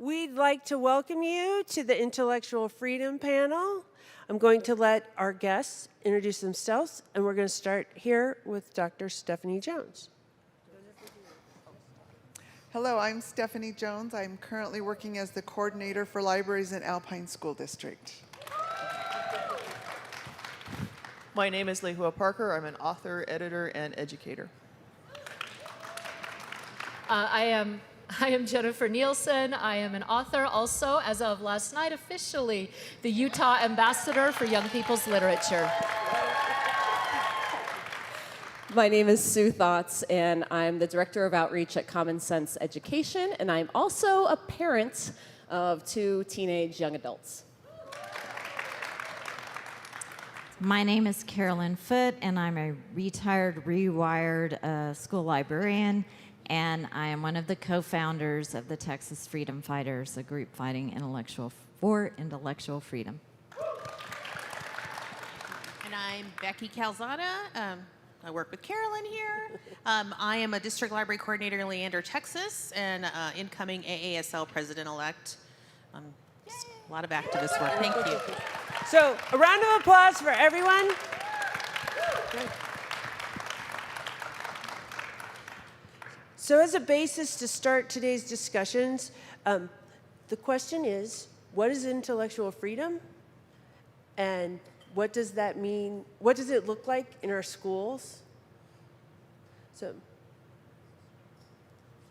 We'd like to welcome you to the Intellectual Freedom Panel. I'm going to let our guests introduce themselves, and we're going to start here with Dr. Stephanie Jones. Hello, I'm Stephanie Jones. I'm currently working as the coordinator for libraries in Alpine School District. My name is Lehua Parker. I'm an author, editor, and educator. I am Jennifer Nielsen. I am an author, also, as of last night, officially the Utah Ambassador for Young People's Literature. My name is Sue Thotz, and I'm the Director of Outreach at Common Sense Education, and I'm also a parent of 2 teenage young adults. My name is Carolyn Foote, and I'm a retired, rewired school librarian, and I am one of the co-founders of the Texas Freedom Fighters, a group fighting for intellectual freedom. And I'm Becky Calzada. I work with Carolyn here. I am a district library coordinator in Leander, Texas, and incoming AASL president-elect. A lot of activist work. Thank you. So, a round of applause for everyone. Okay. So, as a basis to start today's discussions, the question is, what is intellectual freedom? And what does that mean? What does it look like in our schools? So,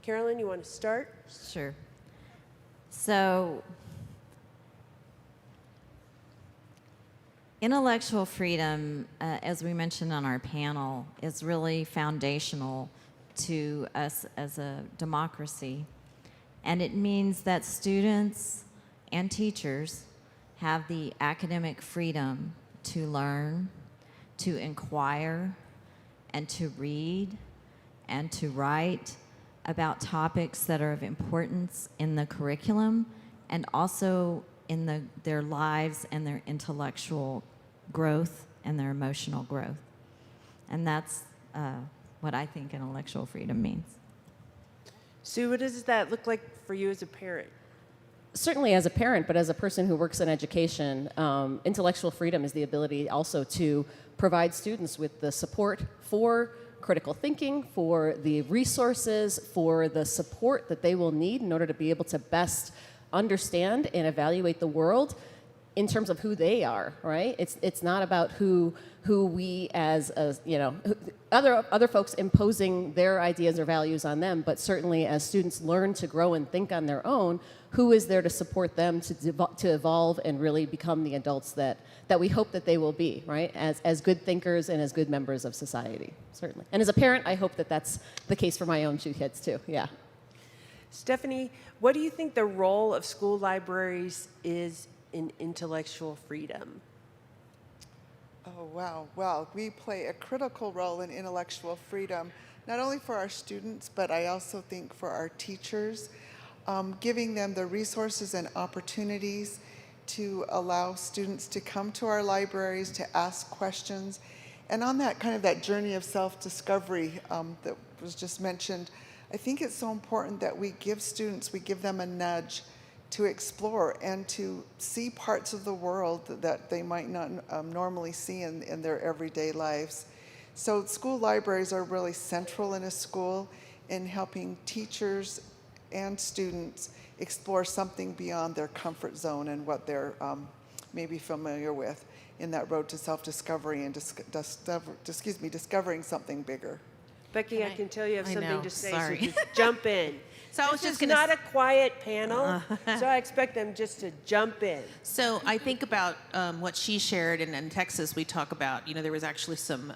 Carolyn, you want to start? Sure. So, intellectual freedom, as we mentioned on our panel, is really foundational to us as a democracy. And it means that students and teachers have the academic freedom to learn, to inquire, and to read, and to write about topics that are of importance in the curriculum and also in their lives and their intellectual growth and their emotional growth. And that's what I think intellectual freedom means. Sue, what does that look like for you as a parent? Certainly as a parent, but as a person who works in education, intellectual freedom is the ability also to provide students with the support for critical thinking, for the resources, for the support that they will need in order to be able to best understand and evaluate the world in terms of who they are, right? It's not about who we as other folks imposing their ideas or values on them, but certainly as students learn to grow and think on their own, who is there to support them to evolve and really become the adults that we hope that they will be, right? As good thinkers and as good members of society, certainly. And as a parent, I hope that that's the case for my own 2 kids too, yeah. Stephanie, what do you think the role of school libraries is in intellectual freedom? Oh, wow. Well, we play a critical role in intellectual freedom, not only for our students, but I also think for our teachers, giving them the resources and opportunities to allow students to come to our libraries, to ask questions. And on that kind of that journey of self-discovery that was just mentioned, I think it's so important that we give them a nudge to explore and to see parts of the world that they might not normally see in their everyday lives. So school libraries are really central in a school in helping teachers and students explore something beyond their comfort zone and what they're maybe familiar with in that road to self-discovery and discovering something bigger. Becky, I can tell you have something to say, sorry. so just jump in. So I was This just is going not a quiet panel, so I expect them just to jump in. So I think about what she shared, and in Texas we talk about, there was actually some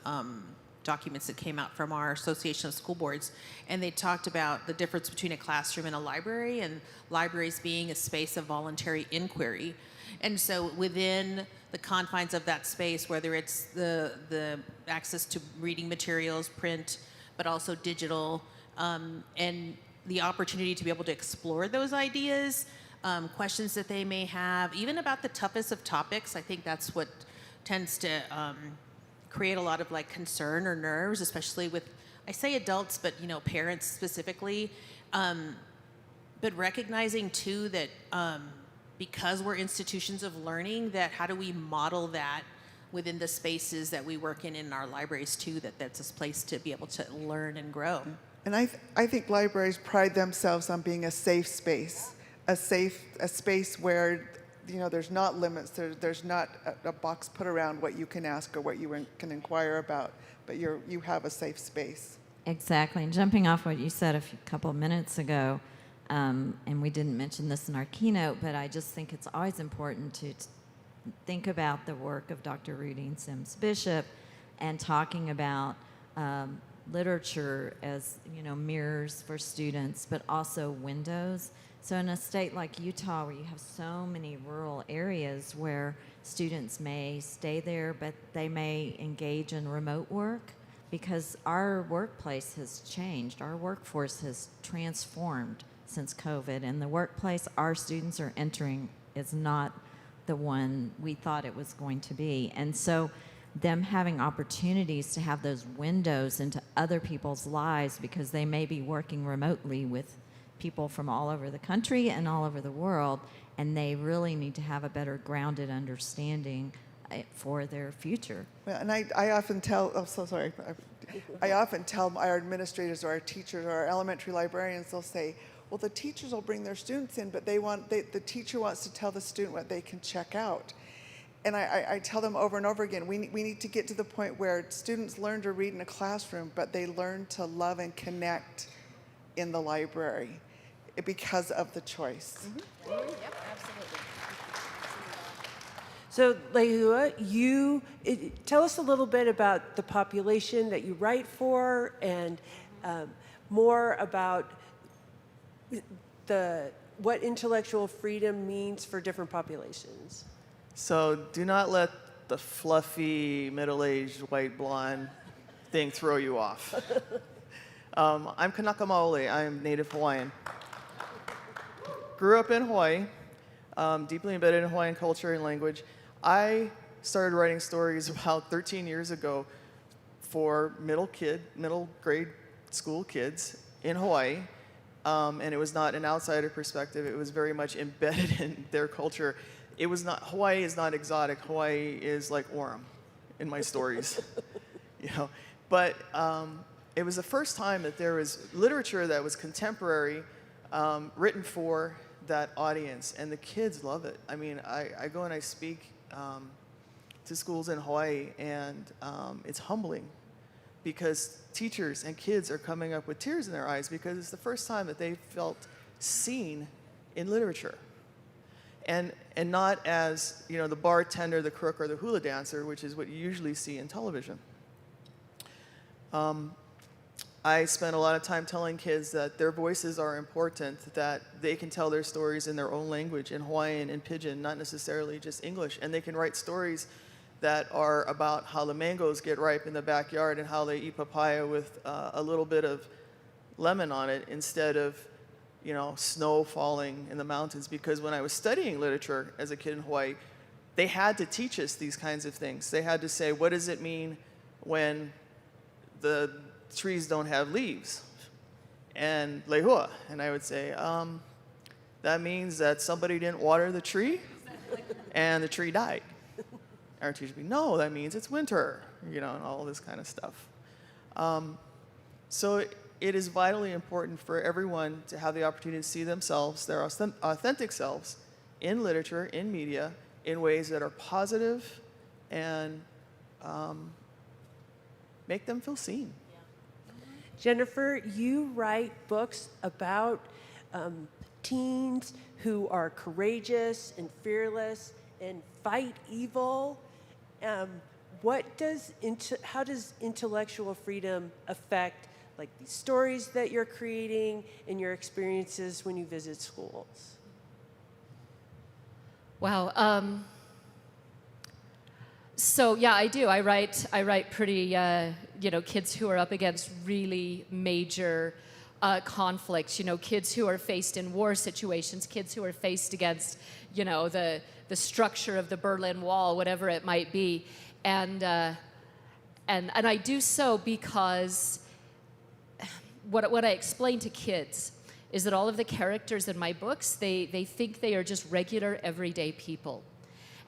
documents that came out from our Association of School Boards, and they talked about the difference between a classroom and a library, and libraries being a space of voluntary inquiry. And so within the confines of that space, whether it's the access to reading materials, print, but also digital, and the opportunity to be able to explore those ideas, questions that they may have, even about the toughest of topics. I think that's what tends to create a lot of concern or nerves, especially with, I say adults, but parents specifically. But recognizing too that because we're institutions of learning, that how do we model that within the spaces that we work in our libraries too, that's a place to be able to learn and grow. And I think libraries pride themselves on being a safe space, a space where, you know, there's not limits, there's not a box put around what you can ask or what you can inquire about, but you have a safe space. Exactly. And jumping off what you said a couple of minutes ago, and we didn't mention this in our keynote, but I just think it's always important to think about the work of Dr. Rudine Sims Bishop and talking about literature as, you know, mirrors for students, but also windows. So in a state like Utah, where you have so many rural areas where students may stay there, but they may engage in remote work, because our workplace has changed. Our workforce has transformed since COVID, and the workplace our students are entering is not the one we thought it was going to be. And so them having opportunities to have those windows into other people's lives, because they may be working remotely with people from all over the country and all over the world, and they really need to have a better grounded understanding for their future. Well, and I often tell, oh, so sorry. I often tell our administrators or our teachers or our elementary librarians, they'll say, well, the teachers will bring their students in, but the teacher wants to tell the student what they can check out. And I tell them over and over again, we need to get to the point where students learn to read in a classroom, but they learn to love and connect in the library because of the choice. Mm-hmm. Yep, absolutely. So, Lehua, tell us a little bit about the population that you write for, and more about what intellectual freedom means for different populations. So do not let the fluffy, middle-aged, white blonde thing throw you off. I'm Kanaka Maoli. I'm native Hawaiian. Grew up in Hawaii, deeply embedded in Hawaiian culture and language. I started writing stories about 13 years ago for middle grade school kids in Hawaii. And it was not an outsider perspective. It was very much embedded in their culture. It was not, Hawaii is not exotic. Hawaii is like Orem in my stories, you know. But it was the first time that there was literature that was contemporary, written for that audience, and the kids love it. I mean, I go and I speak to schools in Hawaii, and it's humbling, because teachers and kids are coming up with tears in their eyes because it's the first time that they felt seen in literature. And not as, you know, the bartender, the crook, or the hula dancer, which is what you usually see in television. I spent a lot of time telling kids that their voices are important, that they can tell their stories in their own language, in Hawaiian, in Pidgin, not necessarily just English. And they can write stories that are about how the mangoes get ripe in the backyard and how they eat papaya with a little bit of lemon on it instead of, you know, snow falling in the mountains. Because when I was studying literature as a kid in Hawaii, they had to teach us these kinds of things. They had to say, what does it mean when the trees don't have leaves? And Lehua. And I would say, that means that somebody didn't water the tree and the tree died. Our teacher would be, no, that means it's winter, you know, and all this kind of stuff. So it is vitally important for everyone to have the opportunity to see themselves, their authentic selves, in literature, in media, in ways that are positive and make them feel seen. Jennifer, you write books about teens who are courageous and fearless and fight evil. How does intellectual freedom affect, like, these stories that you're creating and your experiences when you visit schools? Wow. So yeah, I do. I write pretty, kids who are up against really major conflicts. You know, kids who are faced in war situations, kids who are faced against, you know, the structure of the Berlin Wall, whatever it might be, and I do so because what I explain to kids is that all of the characters in my books, they think they are just regular, everyday people.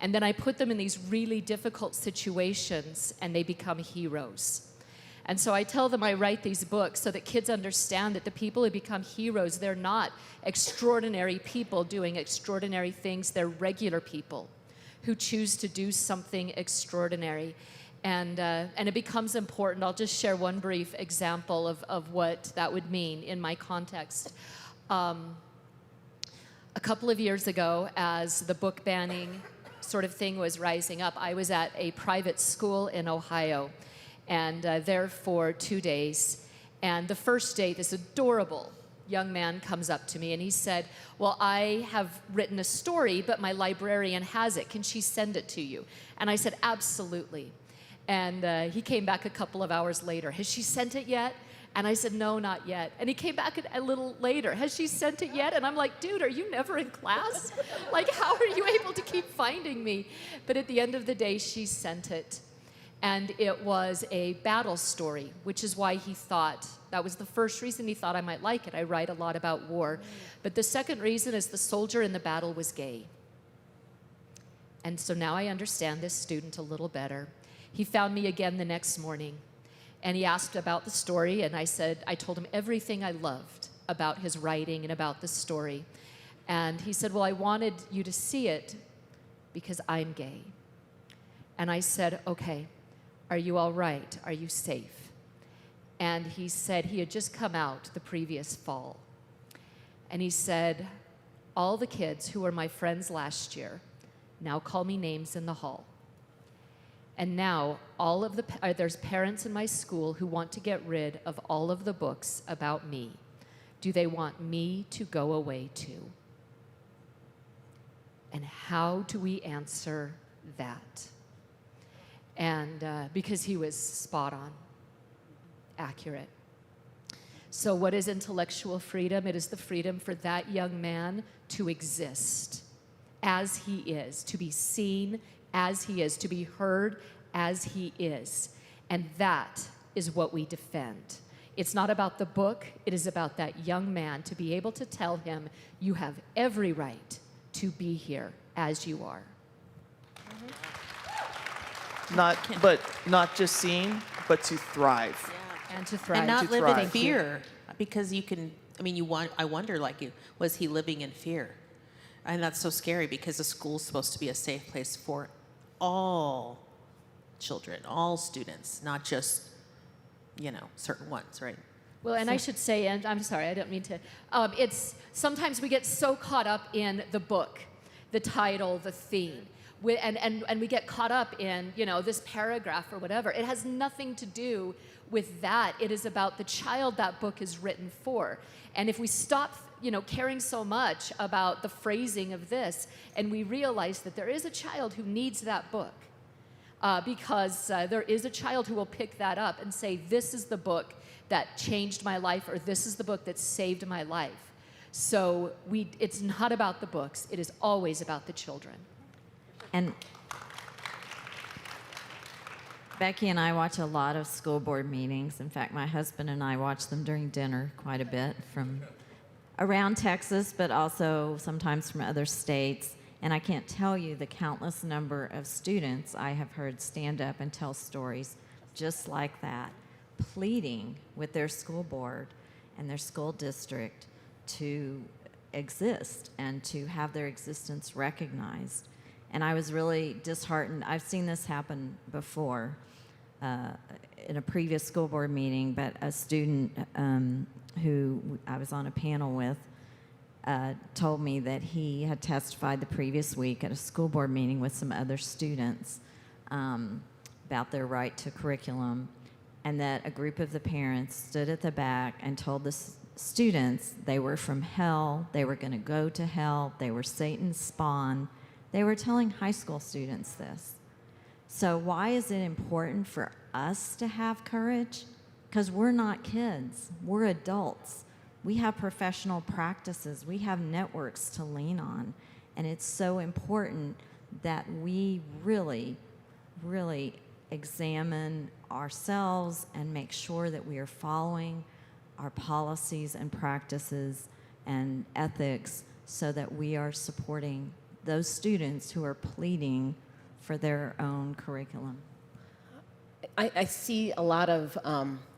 And then I put them in these really difficult situations, and they become heroes. And so I tell them I write these books so that kids understand that the people who become heroes, they're not extraordinary people doing extraordinary things. They're regular people who choose to do something extraordinary. And it becomes important. I'll just share one brief example of what that would mean in my context. A couple of years ago, as the book banning sort of thing was rising up, I was at a private school in Ohio, and there for 2 days. And the first day, this adorable young man comes up to me and he said, well, I have written a story, but my librarian has it. Can she send it to you? And I said, absolutely. And he came back a couple of hours later. Has she sent it yet? And I said, no, not yet. And he came back a little later. Has she sent it yet? And I'm like, dude, are you never in class? Like, how are you able to keep finding me? But at the end of the day, she sent it. And it was a battle story, which is why he thought, that was the first reason he thought I might like it. I write a lot about war. But the second reason is the soldier in the battle was gay. And so now I understand this student a little better. He found me again the next morning, and he asked about the story, and I told him everything I loved about his writing and about the story. And he said, well, I wanted you to see it because I'm gay. And I said, okay, are you all right? Are you safe? And he said he had just come out the previous fall. And he said, all the kids who were my friends last year now call me names in the hall. And now there's parents in my school who want to get rid of all of the books about me. Do they want me to go away too? And how do we answer that? And because he was spot on, accurate. So what is intellectual freedom? It is the freedom for that young man to exist as he is, to be seen as he is, to be heard as he is. And that is what we defend. It's not about the book, it is about that young man, to be able to tell him, you have every right to be here as you are. Not just seen, but to thrive. And to thrive. And not To live thrive. in fear, because I wonder, like, was he living in fear? And that's so scary, because the school's supposed to be a safe place for all children, all students, not just, certain ones, right? Well, and I should say, and I'm sorry, I don't mean to, it's sometimes we get so caught up in the book, the title, the theme, and we get caught up in, this paragraph or whatever. It has nothing to do with that. It is about the child that book is written for. And if we stop, caring so much about the phrasing of this, and we realize that there is a child who needs that book, because there is a child who will pick that up and say, this is the book that changed my life, or this is the book that saved my life. So it's not about the books. It is always about the children. And Becky and I watch a lot of school board meetings. In fact, my husband and I watch them during dinner quite a bit from around Texas, but also sometimes from other states. And I can't tell you the countless number of students I have heard stand up and tell stories just like that, pleading with their school board and their school district to exist and to have their existence recognized. And I was really disheartened. I've seen this happen before in a previous school board meeting, but a student who I was on a panel with told me that he had testified the previous week at a school board meeting with some other students about their right to curriculum, and that a group of the parents stood at the back and told the students they were from hell, they were going to go to hell, they were Satan's spawn. They were telling high school students this. So why is it important for us to have courage? Because we're not kids, we're adults. We have professional practices, we have networks to lean on, and it's so important that we really, really examine ourselves and make sure that we are following our policies and practices and ethics so that we are supporting those students who are pleading for their own curriculum. I see a lot of,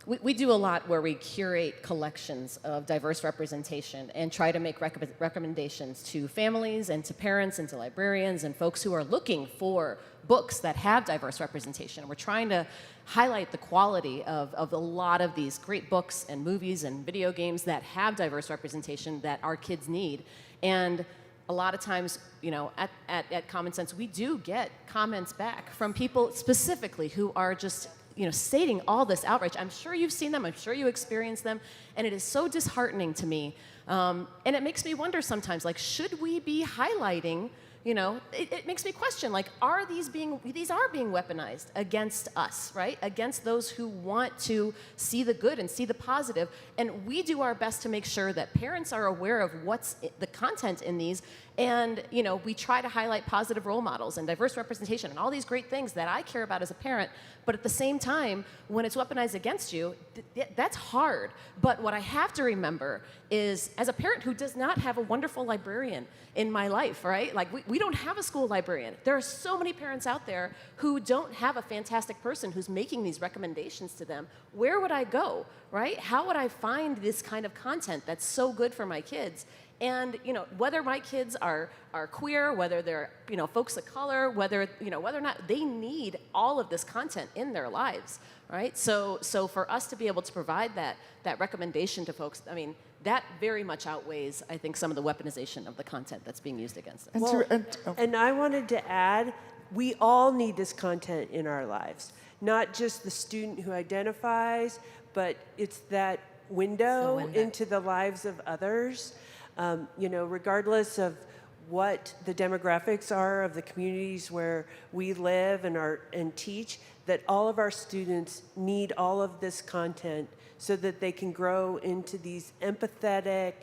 we do a lot where we curate collections of diverse representation and try to make recommendations to families and to parents and to librarians and folks who are looking for books that have diverse representation. We're trying to highlight the quality of a lot of these great books and movies and video games that have diverse representation that our kids need. And a lot of times, you know, at Common Sense, we do get comments back from people specifically who are just, you know, stating all this outrage. I'm sure you've seen them. I'm sure you experienced them. And it is so disheartening to me. And it makes me wonder sometimes, like, should we be highlighting, you know, it makes me question, like, these are being weaponized against us, right? Against those who want to see the good and see the positive. And we do our best to make sure that parents are aware of what's the content in these. And, you know, we try to highlight positive role models and diverse representation and all these great things that I care about as a parent. But at the same time, when it's weaponized against you, that's hard. But what I have to remember is, as a parent who does not have a wonderful librarian in my life, right? Like, we don't have a school librarian. There are so many parents out there who don't have a fantastic person who's making these recommendations to them. Where would I go, right? How would I find this kind of content that's so good for my kids? And, you know, whether my kids are queer, whether they're, you know, folks of color, whether or not they need all of this content in their lives, right? So for us to be able to provide that recommendation to folks, I mean, that very much outweighs, I think, some of the weaponization of the content that's being used against us. And I wanted to add, we all need this content in our lives, not just the student who identifies, but it's that window into the lives of others. You know, regardless of what the demographics are of the communities where we live and teach, that all of our students need all of this content so that they can grow into these empathetic,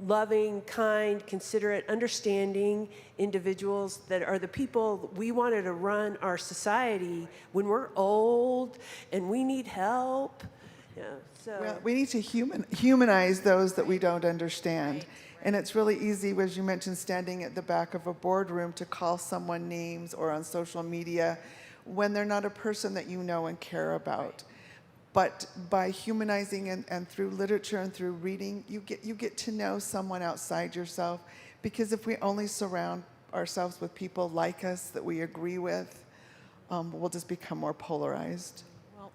loving, kind, considerate, understanding individuals that are the people we wanted to run our society when we're old and we need help. Yeah, so. Well, we need to humanize those that we don't understand. Right. And it's really easy, as you mentioned, standing at the back of a boardroom to call someone names or on social media when they're not a person that you know and care about. But by humanizing and through literature and through reading, you get to know someone outside yourself. Because if we only surround ourselves with people like us that we agree with, we'll just become more polarized.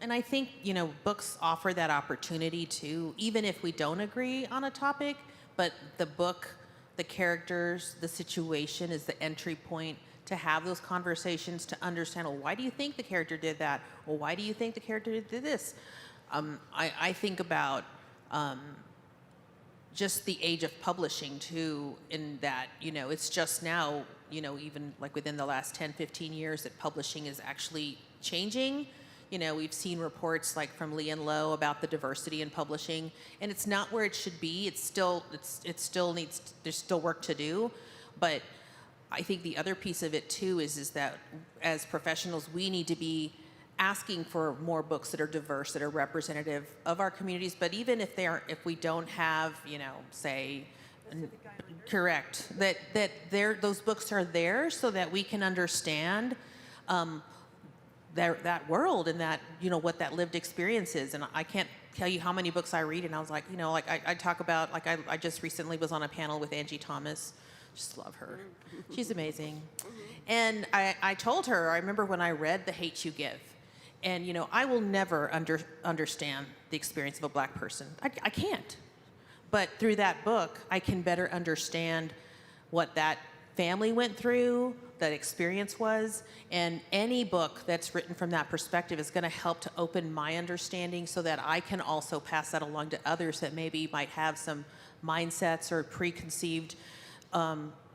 And I think, you know, books offer that opportunity too, even if we don't agree on a topic, but the book, the characters, the situation is the entry point to have those conversations, to understand, well, why do you think the character did that? Well, why do you think the character did this? I think about just the age of publishing too, in that, you know, it's just now, you know, even like within the last 10, 15 years that publishing is actually changing. You know, we've seen reports like from Lee and Low about the diversity in publishing, and it's not where it should be. It still needs, there's still work to do. But I think the other piece of it too is that as professionals, we need to be asking for more books that are diverse, that are representative of our communities. But even if if we don't have, you know, say, correct, that those books are there so that we can understand that world and that, you know, what that lived experience is. And I can't tell you how many books I read, and I was like, you know, like I talk about, like I just recently was on a panel with Angie Thomas. Just love her. She's amazing. And I told her, I remember when I read The Hate You Give, and, you know, I will never understand the experience of a black person. I can't. But through that book, I can better understand what that family went through, that experience was, and any book that's written from that perspective is going to help to open my understanding so that I can also pass that along to others that maybe might have some mindsets or preconceived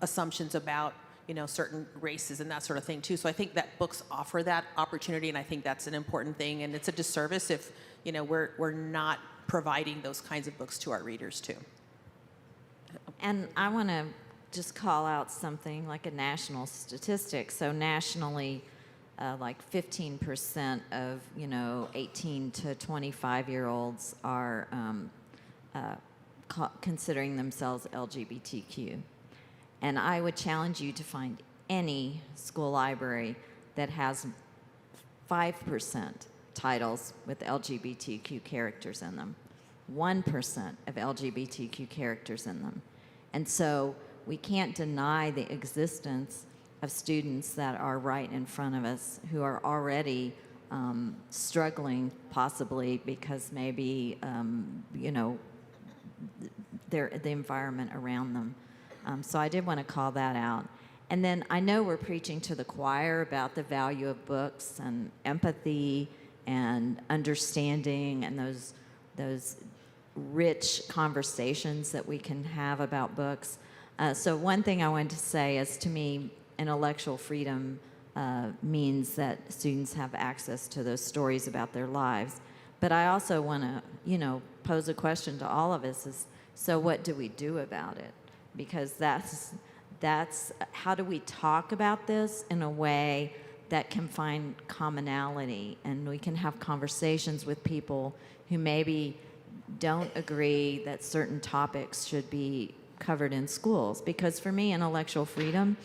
assumptions about, you know, certain races and that sort of thing too. So I think that books offer that opportunity, and I think that's an important thing, and it's a disservice if, you know, we're not providing those kinds of books to our readers too. And I want to just call out something like a national statistic. So nationally, like 15% of, you know, 18 to 25-year-olds are considering themselves LGBTQ. And I would challenge you to find any school library that has 5% titles with LGBTQ characters in them, 1% of LGBTQ characters in them. And so we can't deny the existence of students that are right in front of us who are already struggling, possibly because maybe, the environment around them. So I did want to call that out. And then I know we're preaching to the choir about the value of books and empathy and understanding and those rich conversations that we can have about books. So one thing I wanted to say is, to me, intellectual freedom means that students have access to those stories about their lives. But I also want to, pose a question to all of us is, so what do we do about it? Because that's how do we talk about this in a way that can find commonality, and we can have conversations with people who maybe don't agree that certain topics should be covered in schools. Because for me, intellectual freedom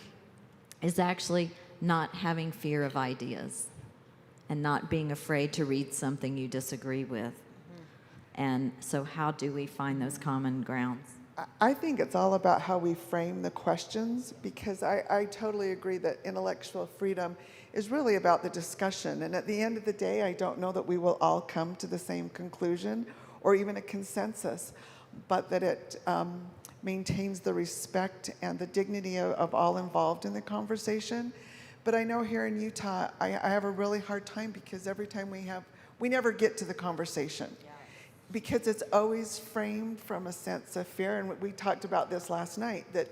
is actually not having fear of ideas and not being afraid to read something you disagree with. And so how do we find those common grounds? I think it's all about how we frame the questions, because I totally agree that intellectual freedom is really about the discussion. And at the end of the day, I don't know that we will all come to the same conclusion or even a consensus, but that it maintains the respect and the dignity of all involved in the conversation. But I know here in Utah, I have a really hard time, because every time we never get to the conversation. Because it's always framed from a sense of fear. And we talked about this last night, that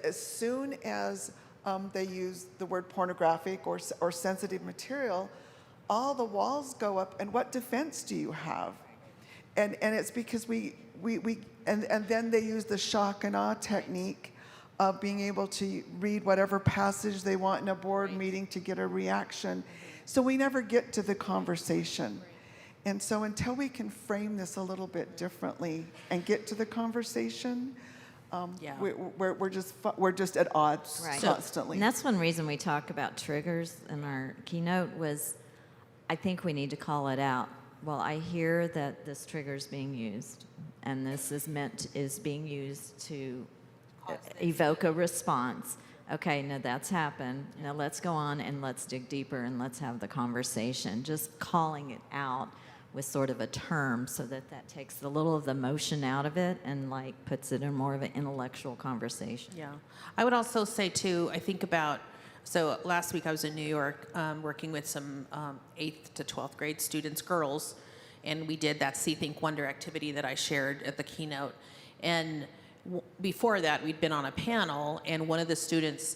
as soon as they use the word pornographic or sensitive material, all the walls go up, and what defense do you have? And it's because and then they use the shock and awe technique of being able to read whatever passage they want in a board meeting to get a reaction. So we never get to the conversation. And so until we can frame this a little bit differently and get to the conversation, we're just at odds constantly. And that's one reason we talk about triggers in our keynote was, I think we need to call it out. Well, I hear that this trigger is being used, and this is being used to evoke a response. Okay, now that's happened. Now let's go on and let's dig deeper and let's have the conversation. Just calling it out with sort of a term, so that takes a little of the emotion out of it and puts it in more of an intellectual conversation. Yeah. I would also say too, I think about, so last week I was in New York working with some 8th to 12th grade students, girls, and we did that See, Think, Wonder activity that I shared at the keynote. And before that, we'd been on a panel, and one of the students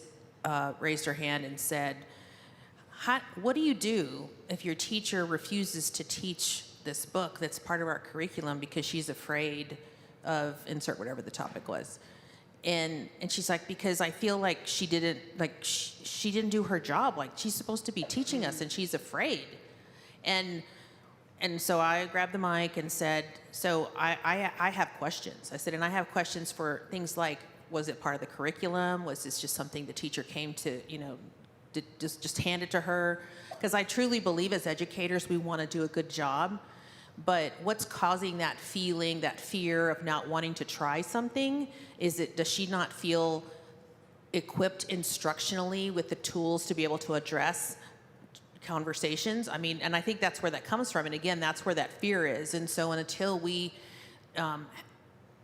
raised her hand and said, what do you do if your teacher refuses to teach this book that's part of our curriculum because she's afraid of insert whatever the topic was? And she's like, because I feel like she didn't do her job. Like, she's supposed to be teaching us, and she's afraid. And so I grabbed the mic and said, so I have questions. I said, and I have questions for things like, was it part of the curriculum? Was this just something the teacher came to, just hand it to her? Because I truly believe as educators we want to do a good job, but what's causing that feeling, that fear of not wanting to try something? Does she not feel equipped instructionally with the tools to be able to address conversations? I mean, and I think that's where that comes from. And again, that's where that fear is. And so until we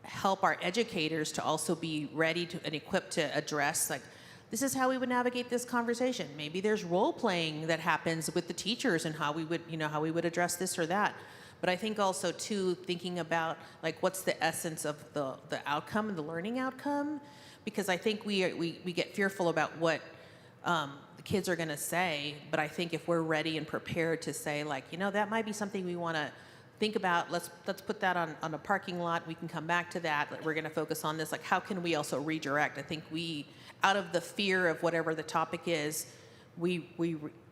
help our educators to also be ready and equipped to address, this is how we would navigate this conversation. Maybe there's role playing that happens with the teachers and how we would address this or that. But I think also too, thinking about what's the essence of the outcome and the learning outcome, because I think we get fearful about what the kids are going to say. But I think if we're ready and prepared to say that might be something we want to think about. Let's put that on a parking lot. We can come back to that. We're going to focus on this. How can we also redirect? I think we, out of the fear of whatever the topic is, we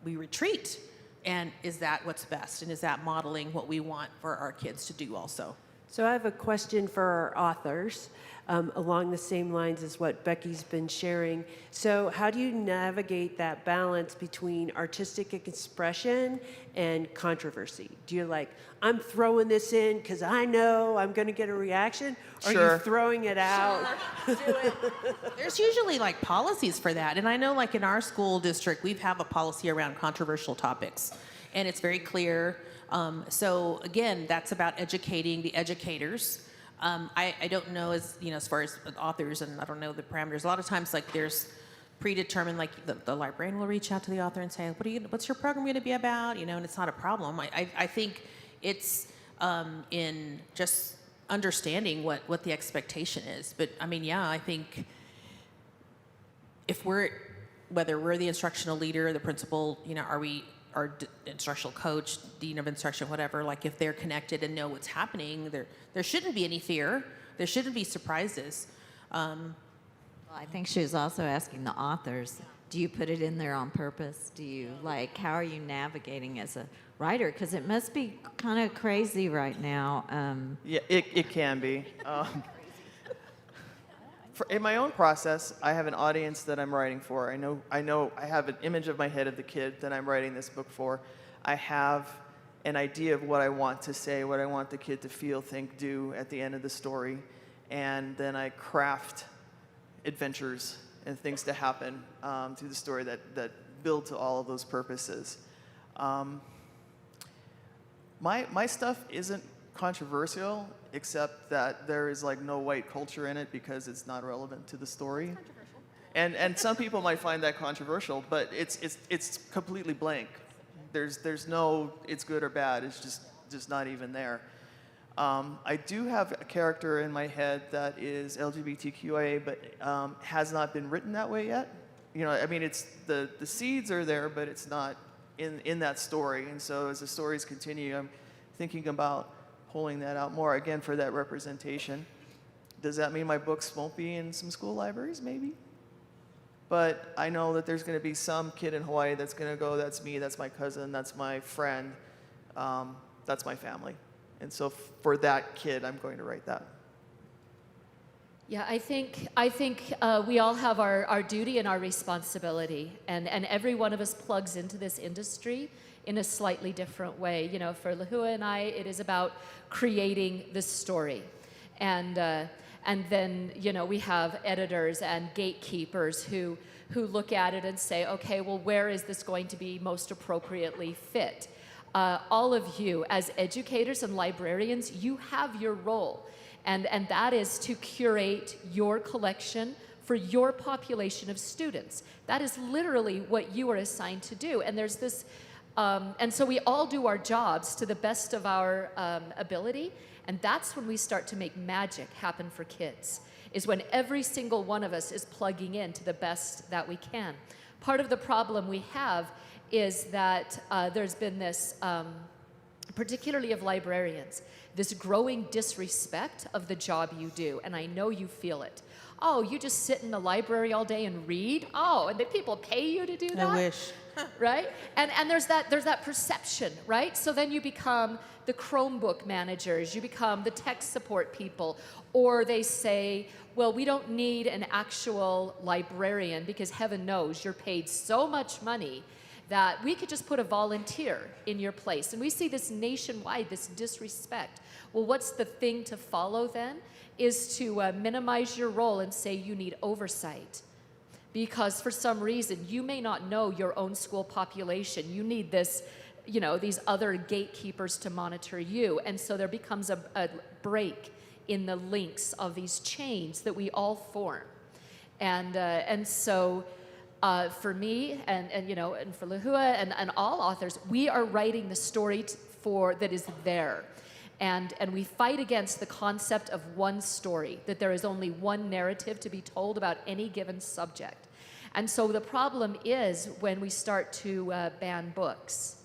retreat. And is that what's best? And is that modeling what we want for our kids to do also? So I have a question for our authors along the same lines as what Becky's been sharing. So how do you navigate that balance between artistic expression and controversy? Do you like, I'm throwing this in because I know I'm going to get a reaction? Or are Sure. you throwing it out? There's usually like policies for that. And I know like in our school district, we have a policy around controversial topics. And it's very clear. So again, that's about educating the educators. I don't know as far as authors, and I don't know the parameters. A lot of times, like there's predetermined, like the librarian will reach out to the author and say, what's your program going to be about? And it's not a problem. I think it's in just understanding what the expectation is. But I mean, yeah, I think if whether we're the instructional leader, the principal, are we our instructional coach, dean of instruction, whatever, like if they're connected and know what's happening, there shouldn't be any fear. There shouldn't be surprises. Well, I think she was also asking the authors, do you put it in there on purpose? Do you, how are you navigating as a writer? Because it must be kind of crazy right now. Yeah, it can be. In my own process, I have an audience that I'm writing for. I know I have an image of my head of the kid that I'm writing this book for. I have an idea of what I want to say, what I want the kid to feel, think, do at the end of the story. And then I craft adventures and things to happen through the story that build to all of those purposes. My stuff isn't controversial, except that there is no white culture in it because it's not relevant to the story. And some people might find that controversial, but it's completely blank. There's no it's good or bad. It's just not even there. I do have a character in my head that is LGBTQIA, but has not been written that way yet. It's the seeds are there, but it's not in that story. And so as the stories continue, I'm thinking about pulling that out more, again, for that representation. Does that mean my books won't be in some school libraries? Maybe. But I know that there's going to be some kid in Hawaii that's going to go, that's me, that's my cousin, that's my friend, that's my family. And so for that kid, I'm going to write that. Yeah, I think we all have our duty and our responsibility, and every one of us plugs into this industry in a slightly different way. For Lehua and I, it is about creating the story, and then we have editors and gatekeepers who look at it and say, okay, well, where is this going to be most appropriately fit? All of you, as educators and librarians, you have your role. And that is to curate your collection for your population of students. That is literally what you are assigned to do. And there's this, and so we all do our jobs to the best of our ability. And that's when we start to make magic happen for kids, is when every single one of us is plugging in to the best that we can. Part of the problem we have is that there's been this, particularly of librarians, this growing disrespect of the job you do, and I know you feel it. Oh, you just sit in the library all day and read? Oh, and the people pay you to do that? I wish. Right? And there's that perception, right? So then you become the Chromebook managers, you become the tech support people, or they say, well, we don't need an actual librarian because heaven knows you're paid so much money that we could just put a volunteer in your place. And we see this nationwide, this disrespect. Well, what's the thing to follow then? Is to minimize your role and say you need oversight. Because for some reason, you may not know your own school population. You need this, these other gatekeepers to monitor you. And so there becomes a break in the links of these chains that we all form. And so, for me and for Lehua and all authors, we are writing the story that is there. And we fight against the concept of one story, that there is only one narrative to be told about any given subject. And so the problem is when we start to ban books,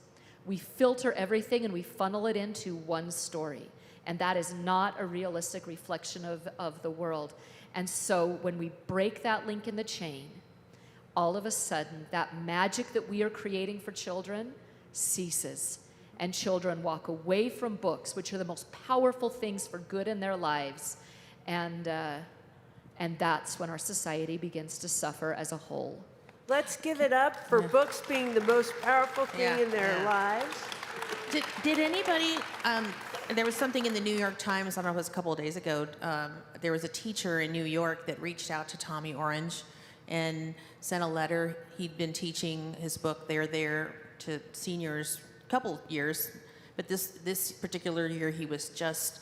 we filter everything and we funnel it into one story. And that is not a realistic reflection of the world. And so when we break that link in the chain, all of a sudden, that magic that we are creating for children ceases. and children walk away from books, which are the most powerful things for good in their lives, and that's when our society begins to suffer as a whole. Let's give it up for books being the most powerful thing in their lives. Did anybody, there was something in the New York Times, I don't know if it was a couple of days ago, there was a teacher in New York that reached out to Tommy Orange and sent a letter. He'd been teaching his book There to seniors a couple years, but this particular year he was just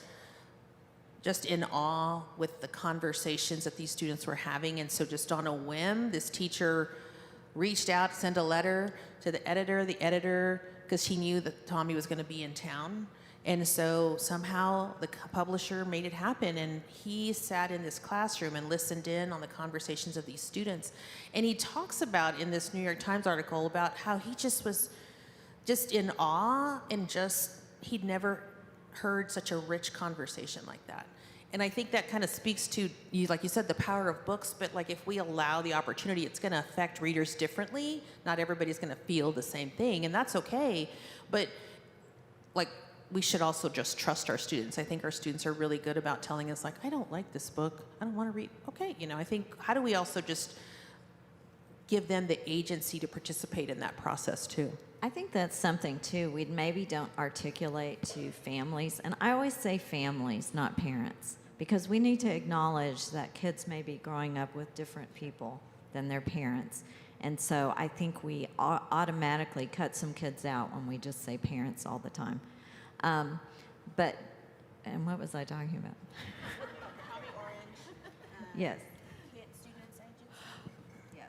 in awe with the conversations that these students were having. And so just on a whim, this teacher reached out, sent a letter to the editor, because he knew that Tommy was going to be in town. And so somehow the publisher made it happen, and he sat in this classroom and listened in on the conversations of these students. And he talks about in this New York Times article about how he just was just in awe, and he'd never heard such a rich conversation like that. And I think that kind of speaks to, like you said, the power of books, but like if we allow the opportunity, it's going to affect readers differently. Not everybody's going to feel the same thing, and that's okay. But like, we should also just trust our students. I think our students are really good about telling us, like, I don't like this book. I don't want to read. Okay, I think, how do we also just give them the agency to participate in that process too? I think that's something too we maybe don't articulate to families, and I always say families, not parents, because we need to acknowledge that kids may be growing up with different people than their parents. And so I think we automatically cut some kids out when we just say parents all the time. And what was I talking about? Tommy Orange. Yes. Students agency. Yes.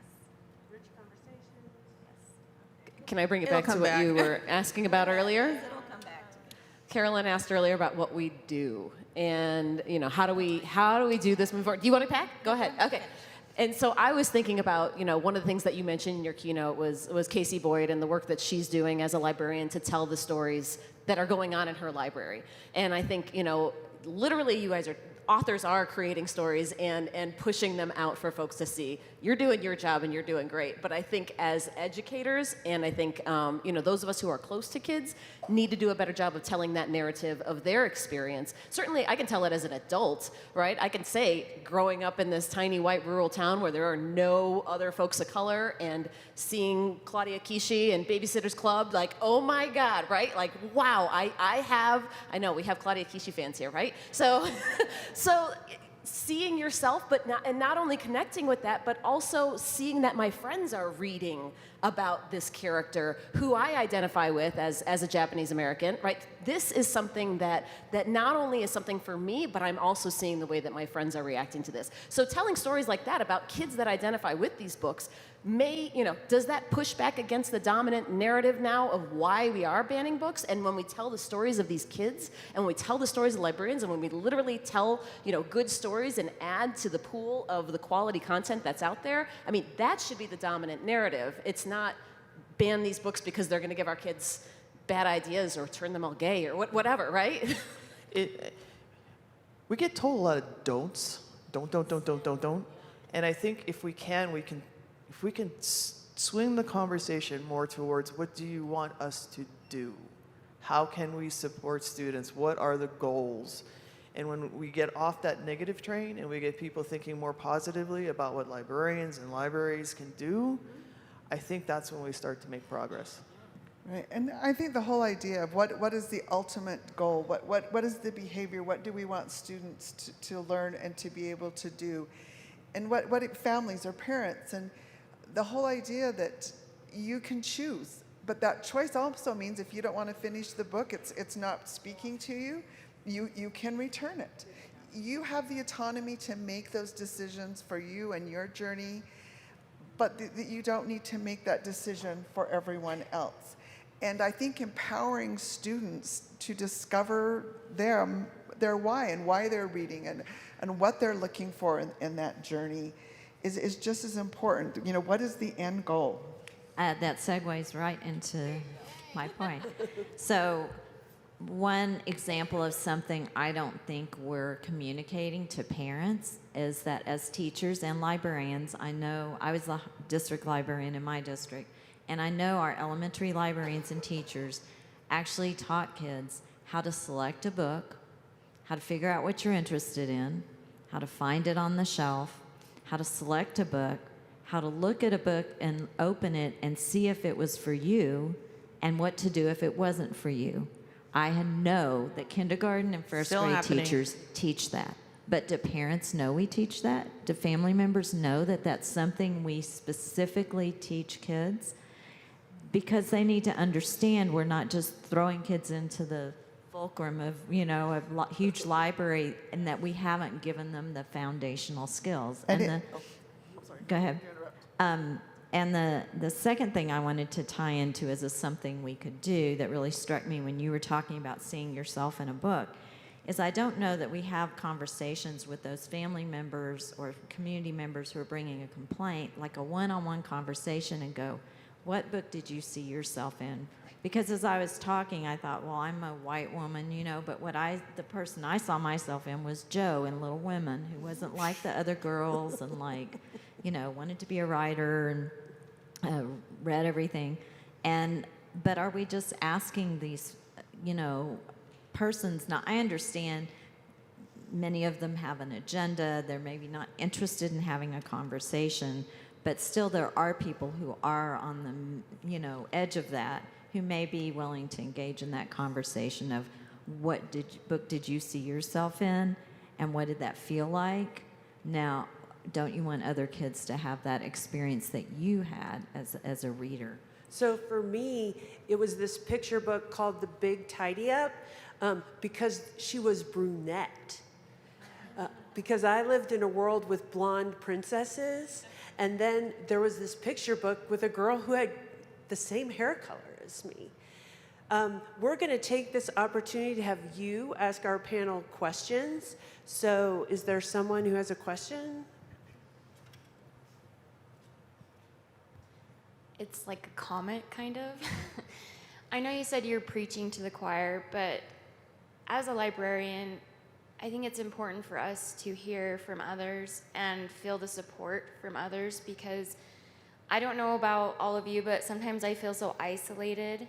Rich conversations. Can I bring it It'll back to come what back. you were asking about earlier? It'll come back to me. Carolyn asked earlier about what we do, and how do we do this moving forward? Do you want to pack? Go ahead. Okay. And so I was thinking about, one of the things that you mentioned in your keynote was Casey Boyd and the work that she's doing as a librarian to tell the stories that are going on in her library. And I think, literally you guys authors are creating stories and pushing them out for folks to see. You're doing your job and you're doing great. But I think as educators, and I think, those of us who are close to kids need to do a better job of telling that narrative of their experience. Certainly, I can tell it as an adult, right? I can say, growing up in this tiny white rural town where there are no other folks of color and seeing Claudia Kishi and Babysitter's Club, like, oh my God, right? Like, wow, I know we have Claudia Kishi fans here, right? So seeing yourself, but not only connecting with that, but also seeing that my friends are reading about this character who I identify with as a Japanese American, right? This is something that not only is something for me, but I'm also seeing the way that my friends are reacting to this. So telling stories like that about kids that identify with these books does that push back against the dominant narrative now of why we are banning books? And when we tell the stories of these kids, and when we tell the stories of librarians, and when we literally tell, good stories and add to the pool of the quality content that's out there, I mean, that should be the dominant narrative. It's not ban these books because they're going to give our kids bad ideas or turn them all gay or whatever, right? We get told a lot of don'ts. Don't. And I think if we can swing the conversation more towards what do you want us to do? How can we support students? What are the goals? And when we get off that negative train and we get people thinking more positively about what librarians and libraries can do, I think that's when we start to make progress. Right, and I think the whole idea of what is the ultimate goal, what is the behavior, what do we want students to learn and to be able to do, and what families or parents, and the whole idea that you can choose, but that choice also means if you don't want to finish the book, it's not speaking to you, you can return it. You have the autonomy to make those decisions for you and your journey, but you don't need to make that decision for everyone else. And I think empowering students to discover their why and why they're reading and what they're looking for in that journey is just as important. What is the end goal? That segues right into my point. So one example of something I don't think we're communicating to parents is that as teachers and librarians, I know I was the district librarian in my district, and I know our elementary librarians and teachers actually taught kids how to select a book, how to figure out what you're interested in, how to find it on the shelf, how to select a book, how to look at a book and open it and see if it was for you, and what to do if it wasn't for you. I know that kindergarten and first Still grade happening. teachers teach that. But do parents know we teach that? Do family members know that that's something we specifically teach kids? Because they need to understand we're not just throwing kids into the fulcrum of, a huge library, and that we haven't given them the foundational skills. Go ahead. And the second thing I wanted to tie into as something we could do that really struck me when you were talking about seeing yourself in a book is I don't know that we have conversations with those family members or community members who are bringing a complaint, like a one-on-one conversation, and go, what book did you see yourself in? Because as I was talking, I thought, well, I'm a white woman, but the person I saw myself in was Jo in Little Women, who wasn't like the other girls and wanted to be a writer and read everything. But are we just asking these, persons? Now, I understand many of them have an agenda. They're maybe not interested in having a conversation, but still there are people who are on the, edge of that, who may be willing to engage in that conversation of what book did you see yourself in, and what did that feel like? Now, don't you want other kids to have that experience that you had as a reader? So for me, it was this picture book called The Big Tidy Up, because she was brunette. Because I lived in a world with blonde princesses, and then there was this picture book with a girl who had the same hair color as me. We're going to take this opportunity to have you ask our panel questions. So is there someone who has a question? It's like a comment, kind of. I know you said you're preaching to the choir, but as a librarian, I think it's important for us to hear from others and feel the support from others, because I don't know about all of you, but sometimes I feel so isolated.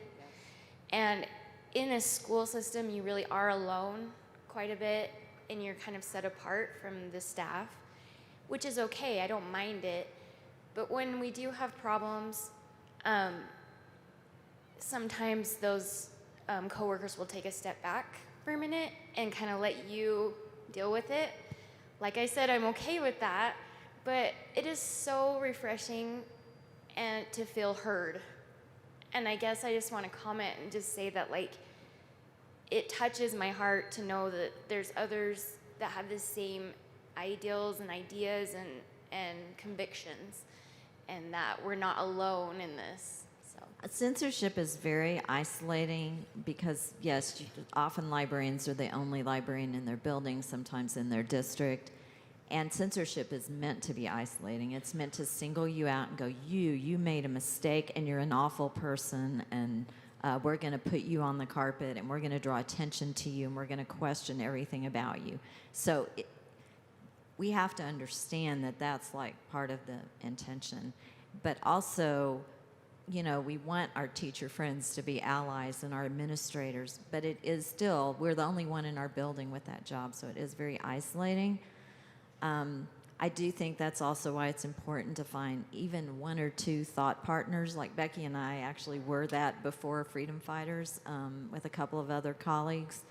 And in a school system, you really are alone quite a bit, and you're kind of set apart from the staff, which is okay. I don't mind it. But when we do have problems, sometimes those coworkers will take a step back for a minute and kind of let you deal with it. Like I said, I'm okay with that, but it is so refreshing and to feel heard. And I guess I just want to comment and just say that, like, it touches my heart to know that there's others that have the same ideals and ideas and convictions, and that we're not alone in this. So Censorship is very isolating because, yes, often librarians are the only librarian in their building, sometimes in their district. And censorship is meant to be isolating. It's meant to single you out and go, you made a mistake and you're an awful person, and we're going to put you on the carpet and we're going to draw attention to you and we're going to question everything about you. So we have to understand that that's like part of the intention. But also, we want our teacher friends to be allies and our administrators, but it is still, we're the only one in our building with that job, so it is very isolating. I do think that's also why it's important to find even one or two thought partners. Like Becky and I actually were that before Freedom Fighters with a couple of other colleagues.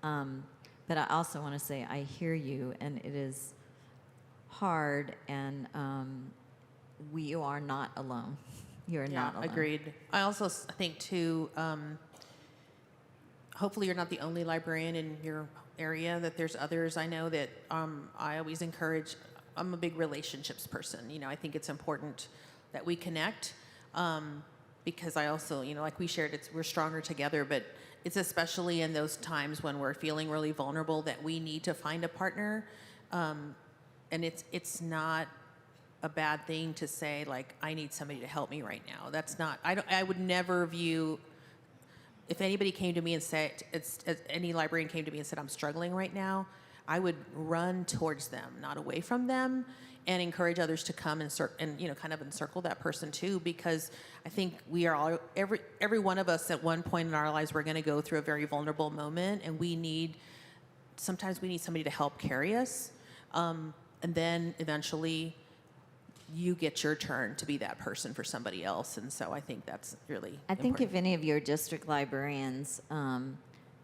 But I also want to say I hear you, and it is hard, and we are not alone. You're not alone. Agreed. I also think, too, hopefully you're not the only librarian in your area, that there's others. I know that I always encourage, I'm a big relationships person. I think it's important that we connect because I also, like we shared, we're stronger together, but it's especially in those times when we're feeling really vulnerable that we need to find a partner. And it's not a bad thing to say, like, I need somebody to help me right now. That's not, I would never view, if anybody came to me and said, any librarian came to me and said, I'm struggling right now, I would run towards them, not away from them, and encourage others to come and kind of encircle that person too, because I think we are all, every one of us at one point in our lives, we're going to go through a very vulnerable moment, and sometimes we need somebody to help carry us, and then eventually you get your turn to be that person for somebody else. And so I think that's really I think important. if any of your district librarians,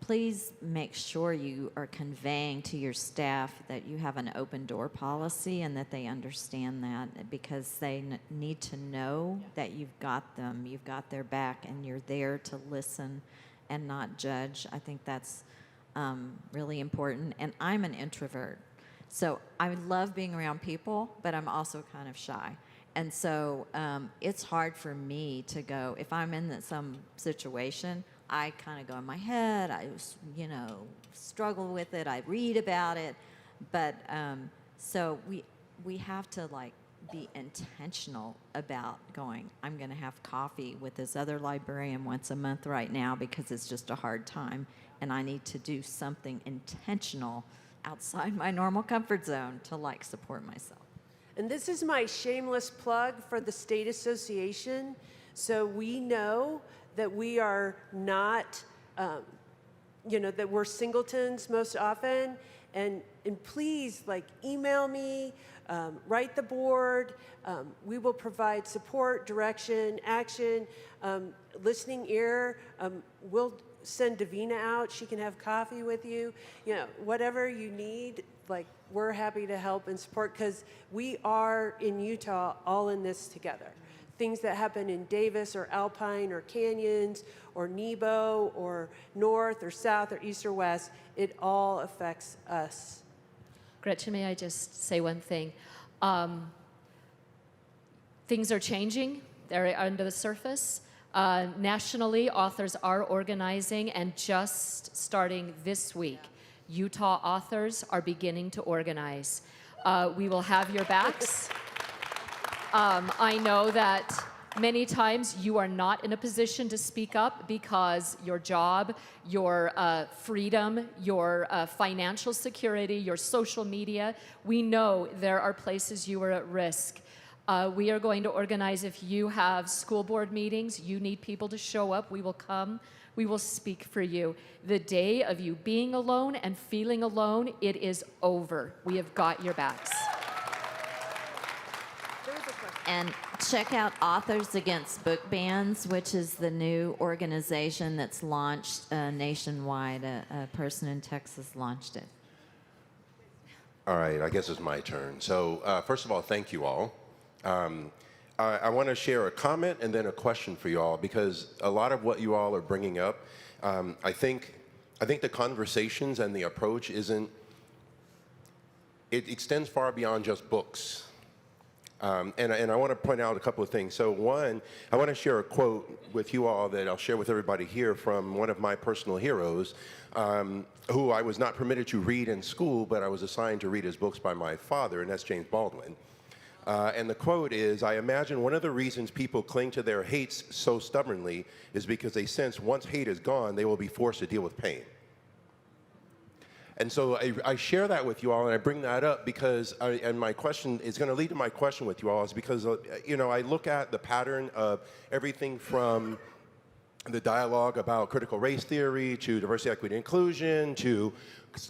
please make sure you are conveying to your staff that you have an open door policy and that they understand that, because they need to know that you've got them, you've got their back, and you're there to listen and not judge. I think that's really important. And I'm an introvert. So I love being around people, but I'm also kind of shy. And so it's hard for me to go, if I'm in some situation, I kind of go in my head, I struggle with it, I read about it. But so we have to be intentional about going, I'm going to have coffee with this other librarian once a month right now because it's just a hard time, and I need to do something intentional outside my normal comfort zone to support myself. And this is my shameless plug for the state association. So we know that we are not, that we're singletons most often. And please, email me, write the board. We will provide support, direction, action, listening ear. We'll send Davina out. She can have coffee with you. Whatever you need, we're happy to help and support, because we are in Utah all in this together. Things that happen in Davis or Alpine or Canyons or Nebo or North or South or East or West, it all affects us. Gretchen, may I just say one thing? Things are changing. They're under the surface. Nationally, authors are organizing, and just starting this week, Utah authors are beginning to organize. We will have your backs. I know that many times you are not in a position to speak up because your job, your freedom, your financial security, your social media, we know there are places you are at risk. We are going to organize. If you have school board meetings, you need people to show up, we will come. We will speak for you. The day of you being alone and feeling alone, it is over. We have got your backs. And check out Authors Against Book Bans, which is the new organization that's launched nationwide. A person in Texas launched it. All right, I guess it's my turn. So first of all, thank you all. I want to share a comment and then a question for you all, because a lot of what you all are bringing up, I think the conversations and the approach it extends far beyond just books. And I want to point out a couple of things. So one, I want to share a quote with you all that I'll share with everybody here from one of my personal heroes, who I was not permitted to read in school, but I was assigned to read his books by my father, and that's James Baldwin. And the quote is, "I imagine one of the reasons people cling to their hates so stubbornly is because they sense once hate is gone, they will be forced to deal with pain." And so I share that with you all, and I bring that up because, and my question is going to lead to my question with you all, is because, I look at the pattern of everything from the dialogue about critical race theory to diversity, equity, inclusion to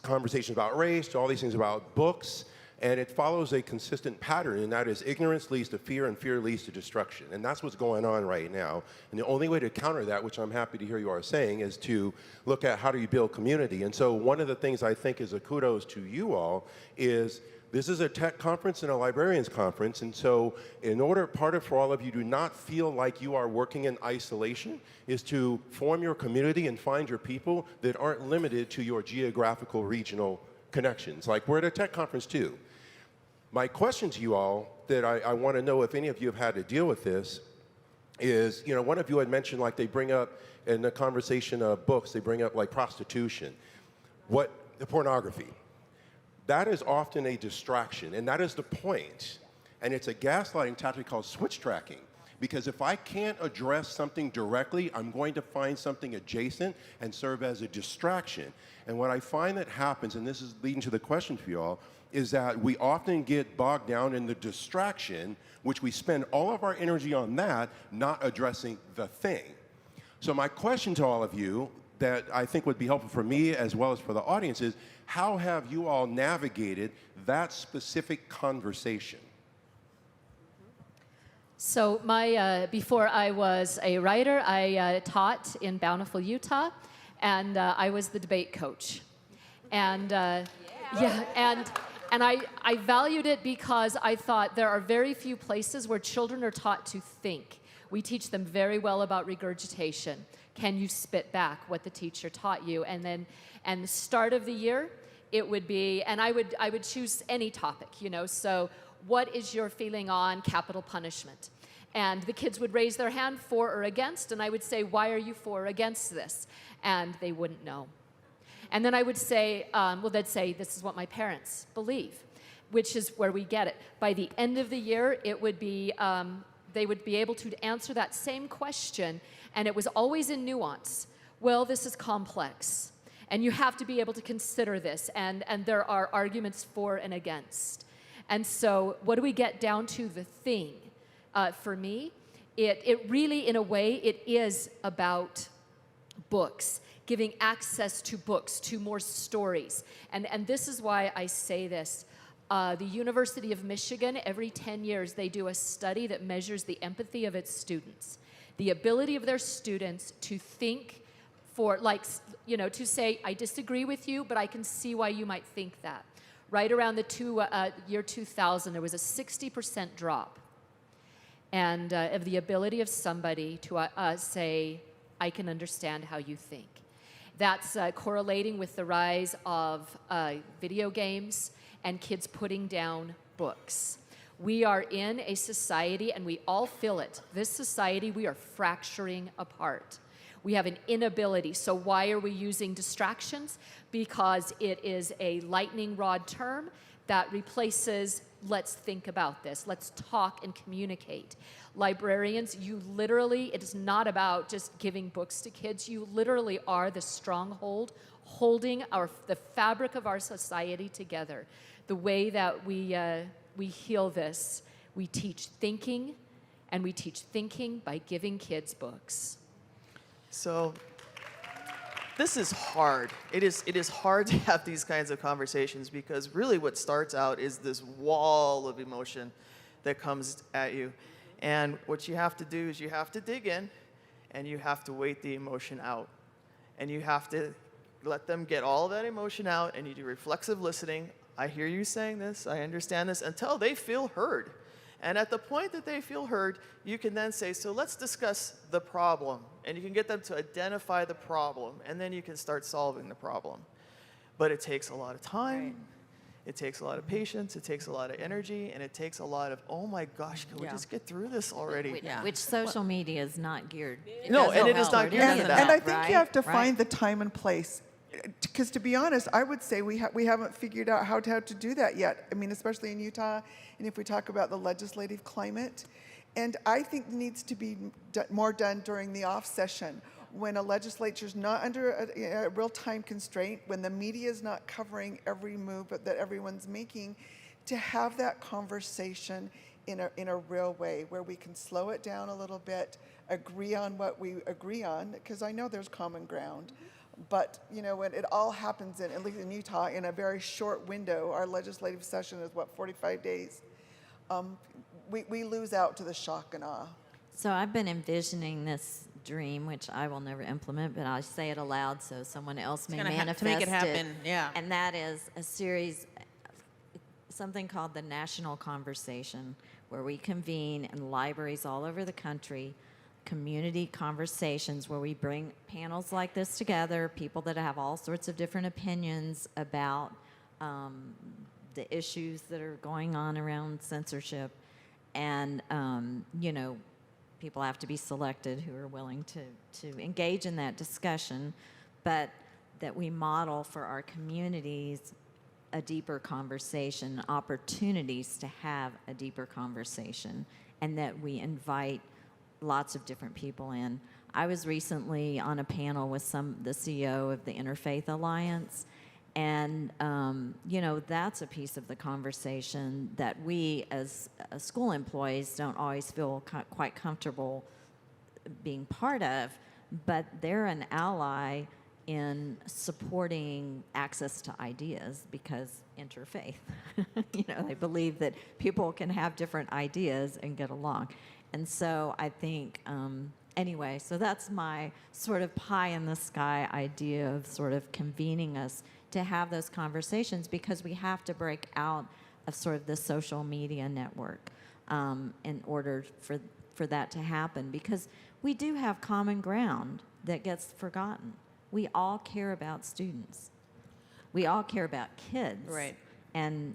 conversations about race to all these things about books. And it follows a consistent pattern, and that is ignorance leads to fear, and fear leads to destruction. And that's what's going on right now. And the only way to counter that, which I'm happy to hear you are saying, is to look at how do you build community. And so one of the things I think is a kudos to you all is this is a tech conference and a librarians conference. And so for all of you to not feel like you are working in isolation is to form your community and find your people that aren't limited to your geographical regional connections. Like, we're at a tech conference too. My question to you all that I want to know if any of you have had to deal with this is, one of you had mentioned they bring up in the conversation of books, they bring up prostitution, the pornography. That is often a distraction, and that is the point. And it's a gaslighting tactic called switch tracking, Because if I can't address something directly, I'm going to find something adjacent and serve as a distraction. And what I find that happens, and this is leading to the question for you all, is that we often get bogged down in the distraction, which we spend all of our energy on that, not addressing the thing. So my question to all of you that I think would be helpful for me as well as for the audience is, how have you all navigated that specific conversation? So before I was a writer, I taught in Bountiful, Utah, and I was the debate coach. And and I valued it because I thought there are very few places where children are taught to think. We teach them very well about regurgitation. Can you spit back what the teacher taught you? And the start of the year, it would be, and I would choose any topic, so what is your feeling on capital punishment? And the kids would raise their hand for or against, and I would say, why are you for or against this? And they wouldn't know. And then I would say, they'd say, this is what my parents believe, which is where we get it. By the end of the year, it would be, they would be able to answer that same question, and it was always in nuance. Well, this is complex, and you have to be able to consider this, and there are arguments for and against. And so what do we get down to the thing? For me, it really, in a way, it is about books, giving access to books, to more stories. And this is why I say this. The University of Michigan, every 10 years, they do a study that measures the empathy of its students. The ability of their students to think to say, I disagree with you, but I can see why you might think that. Right around the year 2000, there was a 60% drop and of the ability of somebody to say, I can understand how you think. That's correlating with the rise of video games and kids putting down books. We are in a society, and we all feel it. This society, we are fracturing apart. We have an inability. So why are we using distractions? Because it is a lightning rod term that replaces, let's think about this, let's talk and communicate. Librarians, you literally, it is not about just giving books to kids. You literally are the stronghold holding the fabric of our society together. The way that we heal this, we teach thinking, and we teach thinking by giving kids books. So this is hard. It is hard to have these kinds of conversations because really what starts out is this wall of emotion that comes at you. And what you have to do is you have to dig in and you have to wait the emotion out. And you have to let them get all that emotion out, and you do reflexive listening. I hear you saying this, I understand this, until they feel heard. And at the point that they feel heard, you can then say, so let's discuss the problem. And you can get them to identify the problem, and then you can start solving the problem. But it takes a lot of time, right. It takes a lot of patience, it takes a lot of energy, and it takes a lot of, oh my gosh, can we just get through this already? Which social media is not geared. No, and it is not geared to that. And I think you have to find the time and place. Because to be honest, I would say we haven't figured out how to do that yet. I mean, especially in Utah, and if we talk about the legislative climate. And I think it needs to be more done during the off session, when a legislature's not under a real time constraint, when the media is not covering every move that everyone's making, to have that conversation in a real way, where we can slow it down a little bit, agree on what we agree on, because I know there's common ground. But, when it all happens, at least in Utah, in a very short window, our legislative session is, 45 days? We lose out to the shock and awe. So I've been envisioning this dream, which I will never implement, but I say it aloud so someone else may manifest to make it happen. Yeah. And that is a series, something called the National Conversation, where we convene in libraries all over the country, community conversations where we bring panels like this together, people that have all sorts of different opinions about the issues that are going on around censorship. And, people have to be selected who are willing to engage in that discussion, but that we model for our communities a deeper conversation, opportunities to have a deeper conversation, and that we invite lots of different people in. I was recently on a panel with the CEO of the Interfaith Alliance, and that's a piece of the conversation that we as school employees don't always feel quite comfortable being part of, but they're an ally in supporting access to ideas because interfaith. They believe that people can have different ideas and get along. And so I think, anyway, so that's my sort of pie in the sky idea of sort of convening us to have those conversations, because we have to break out of sort of the social media network in order for that to happen, because we do have common ground that gets forgotten. We all care about students. We all care about kids. Right. And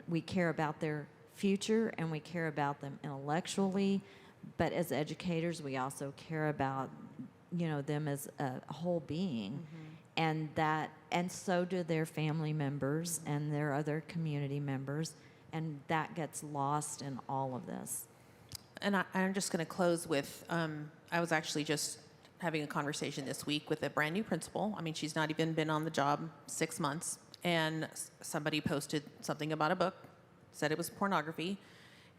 we care about their future, and we care about them intellectually. But as educators, we also care about, them as a whole being. And so do their family members and their other community members. And that gets lost in all of this. And I'm just going to close with, I was actually just having a conversation this week with a brand new principal. I mean, she's not even been on the job 6 months. And somebody posted something about a book, said it was pornography.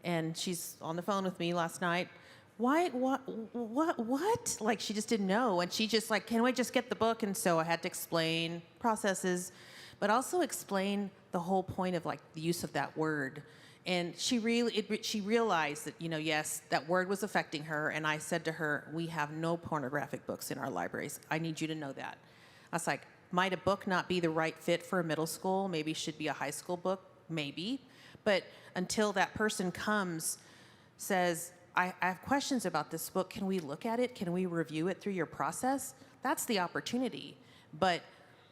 And she's on the phone with me last night. Why, what? Like, she just didn't know. And she just like, can we just get the book? And so I had to explain processes, but also explain the whole point of like the use of that word. And she realized that, yes, that word was affecting her. And I said to her, we have no pornographic books in our libraries. I need you to know that. I was like, might a book not be the right fit for a middle school? Maybe it should be a high school book, maybe. But until that person comes, says, I have questions about this book. Can we look at it? Can we review it through your process? That's the opportunity. But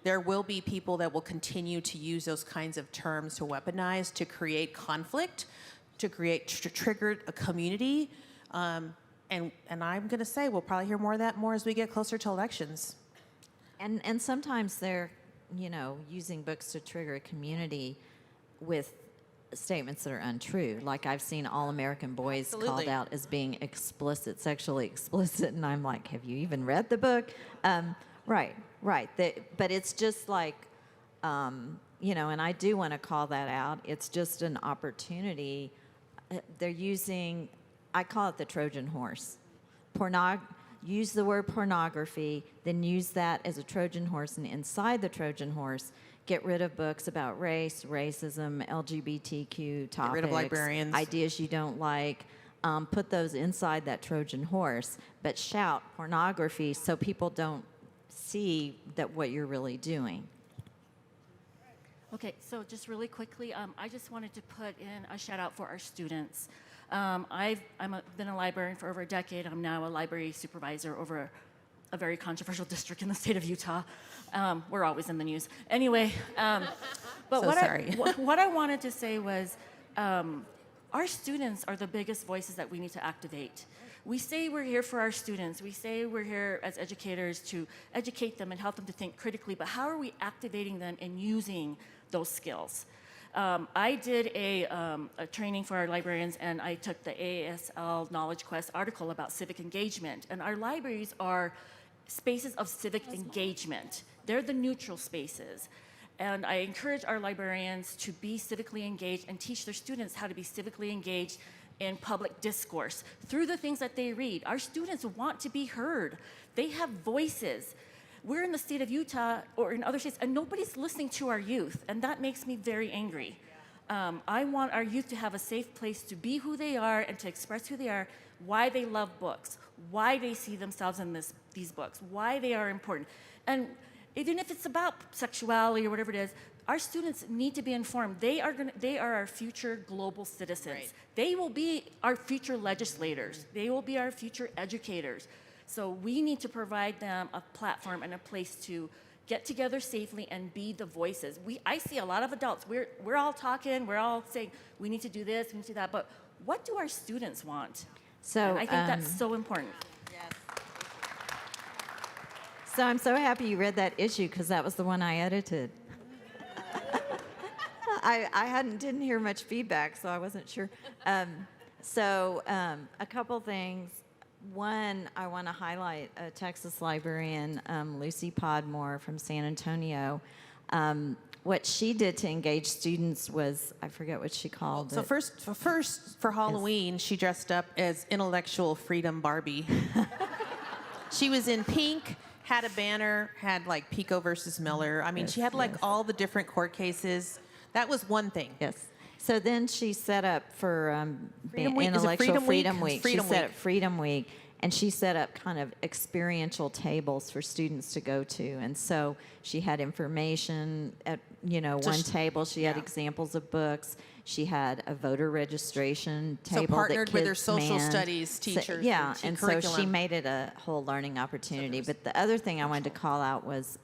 there will be people that will continue to use those kinds of terms to weaponize, to create conflict, to create trigger a community. And I'm going to say we'll probably hear more of that as we get closer to elections. And sometimes they're, using books to trigger a community with statements that are untrue. Like I've seen All American Boys called out as being explicit, sexually explicit, and I'm like, have you even read the book? Right. But it's just like, and I do want to call that out. It's just an opportunity. They're using, I call it the Trojan horse. Use the word pornography, then use that as a Trojan horse, and inside the Trojan horse, get rid of books about race, racism, LGBTQ topics, get rid of librarians, ideas you don't like. Put those inside that Trojan horse, but shout pornography so people don't see that what you're really doing. Okay, so just really quickly, I just wanted to put in a shout out for our students. I've been a librarian for over a decade. I'm now a library supervisor over a very controversial district in the state of Utah. We're always in the news. Anyway, but what I wanted to say was our students are the biggest voices that we need to activate. We say we're here for our students. We say we're here as educators to educate them and help them to think critically, but how are we activating them and using those skills? I did a training for our librarians, and I took the ASL Knowledge Quest article about civic engagement. And our libraries are spaces of civic engagement. They're the neutral spaces. And I encourage our librarians to be civically engaged and teach their students how to be civically engaged in public discourse through the things that they read. Our students want to be heard. They have voices. We're in the state of Utah or in other states, and nobody's listening to our youth, and that makes me very angry. I want our youth to have a safe place to be who they are and to express who they are, why they love books, why they see themselves in these books, why they are important. And even if it's about sexuality or whatever it is, our students need to be informed. They are our future global citizens. Right. They will be our future legislators. They will be our future educators. So we need to provide them a platform and a place to get together safely and be the voices. I see a lot of adults. We're all talking. We're all saying we need to do this, we need to do that. But what do our students want? So and I think that's so important. Yes. So I'm so happy you read that issue because that was the one I edited. I didn't hear much feedback, so I wasn't sure. A couple things. One, I want to highlight a Texas librarian, Lucy Podmore from San Antonio. What she did to engage students was, I forget what she called So it. first for Halloween, she dressed up as intellectual freedom Barbie. She was in pink, had a banner, had like Pico versus Miller. I mean, she had like all the different court cases. That was one thing. Yes. So then she set up for Freedom Week? Is it Intellectual Freedom Week? Freedom Week. Freedom She set Week. up Freedom Week, and she set up kind of experiential tables for students to go to. And so she had information at one table. She had yeah. examples of books. She had a voter registration So table partnered that with kids her social manned. studies So- teachers yeah, and and so she curriculum. made it a whole learning opportunity. But the other thing I wanted to call out was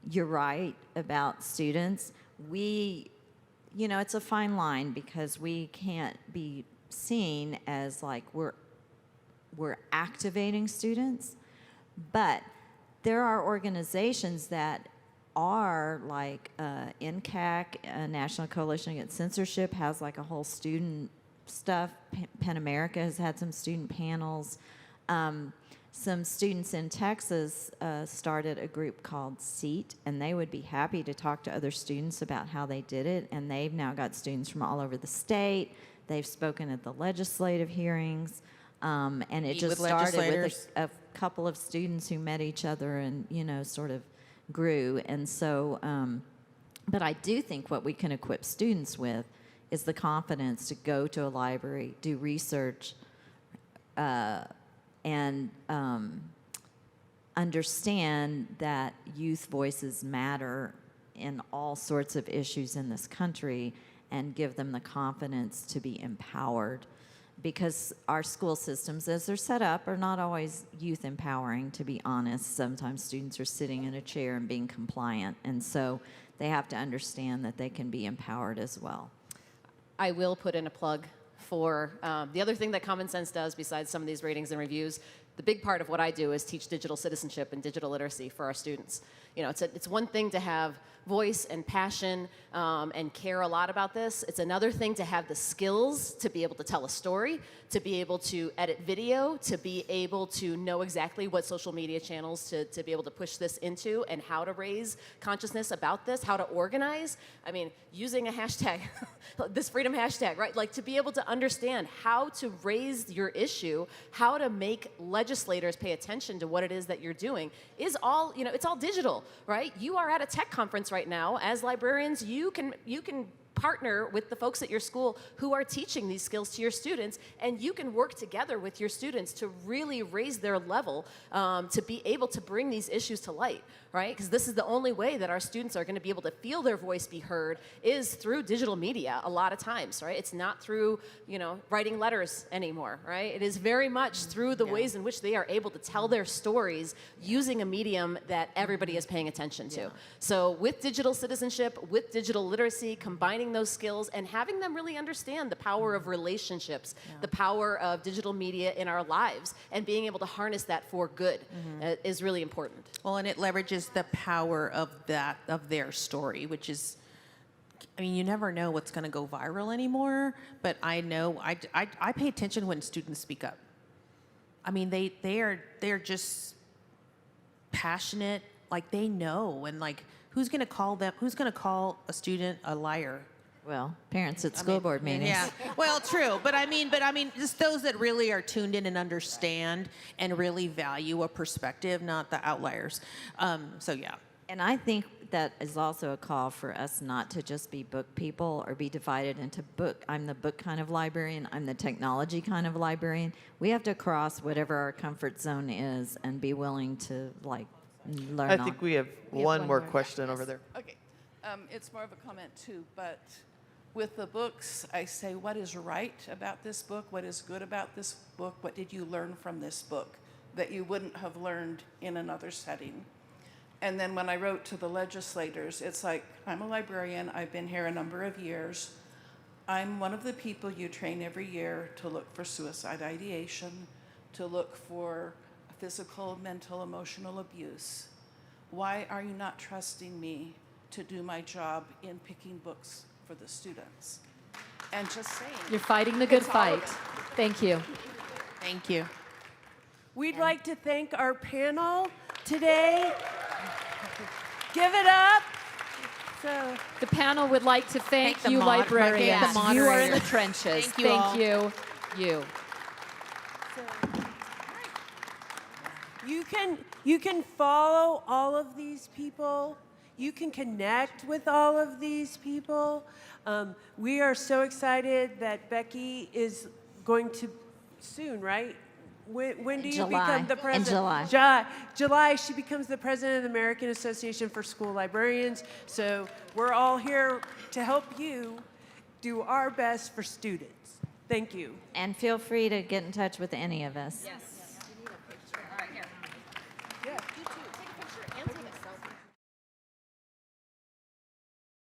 you're right about students. It's a fine line because we can't be seen as like we're activating students, but there are organizations that are like NCAC, National Coalition Against Censorship, has like a whole student stuff. PEN America has had some student panels. Some students in Texas started a group called SEAT, and they would be happy to talk to other students about how they did it. And they've now got students from all over the state. They've spoken at the legislative hearings. And it Meet just with started legislators. with a couple of students who met each other and, sort of grew. And so, but I do think what we can equip students with is the confidence to go to a library, do research, and understand that youth voices matter in all sorts of issues in this country, and give them the confidence to be empowered. Because our school systems, as they're set up, are not always youth empowering, to be honest. Sometimes students are sitting in a chair and being compliant, and so they have to understand that they can be empowered as well. I will put in a plug for the other thing that Common Sense does besides some of these ratings and reviews. The big part of what I do is teach digital citizenship and digital literacy for our students. It's one thing to have voice and passion and care a lot about this. It's another thing to have the skills to be able to tell a story, to be able to edit video, to be able to know exactly what social media channels to be able to push this into, and how to raise consciousness about this, how to organize. I mean, using a hashtag, this freedom hashtag, right? Like, to be able to understand how to raise your issue, how to make legislators pay attention to what it is that you're doing is all, it's all digital, right? You are at a tech conference right now. As librarians, you can partner with the folks at your school who are teaching these skills to your students, and you can work together with your students to really raise their level to be able to bring these issues to light, right? Because this is the only way that our students are going to be able to feel their voice be heard is through digital media a lot of times, right? It's not through, writing letters anymore, right? It is very much through the ways in which they are able to tell their stories using a medium that everybody is paying attention to. So with digital citizenship, with digital literacy, combining those skills and having them really understand the power of relationships, the power of digital media in our lives, and being able to harness that for good is really important. Well, and it leverages the power of their story, which is, I mean, you never know what's going to go viral anymore, but I know I pay attention when students speak up. I mean, they're just passionate, like they know, and like who's going to call a student a liar? Well, parents at school board meetings. Yeah, well, true, but I mean, just those that really are tuned in and understand and really value a perspective, not the outliers. So yeah. And I think that is also a call for us not to just be book people or be divided into book. I'm the book kind of librarian. I'm the technology kind of librarian. We have to cross whatever our comfort zone is and be willing to learn. I think we have one more question over there. Okay, it's more of a comment too, but with the books, I say, what is right about this book? What is good about this book? What did you learn from this book that you wouldn't have learned in another setting? And then when I wrote to the legislators, it's like, I'm a librarian. I've been here a number of years. I'm one of the people you train every year to look for suicide ideation, to look for physical, mental, emotional abuse. Why are you not trusting me to do my job in picking books for the students? And just saying. You're fighting the good It's all- fight. Thank you. Thank you. We'd like to thank our panel today. Give it up. So, The panel would like to thank the you, moderators. librarians. The You are in the moderators. trenches. Thank you all. you. you can follow all of these people. You can connect with all of these people. We are so excited that Becky is going to soon, right? When do you July. become the In president? July. July, she becomes the president of the American Association for School Librarians. So we're all here to help you do our best for students. Thank you. And feel free to get in touch with any of us. Yeah.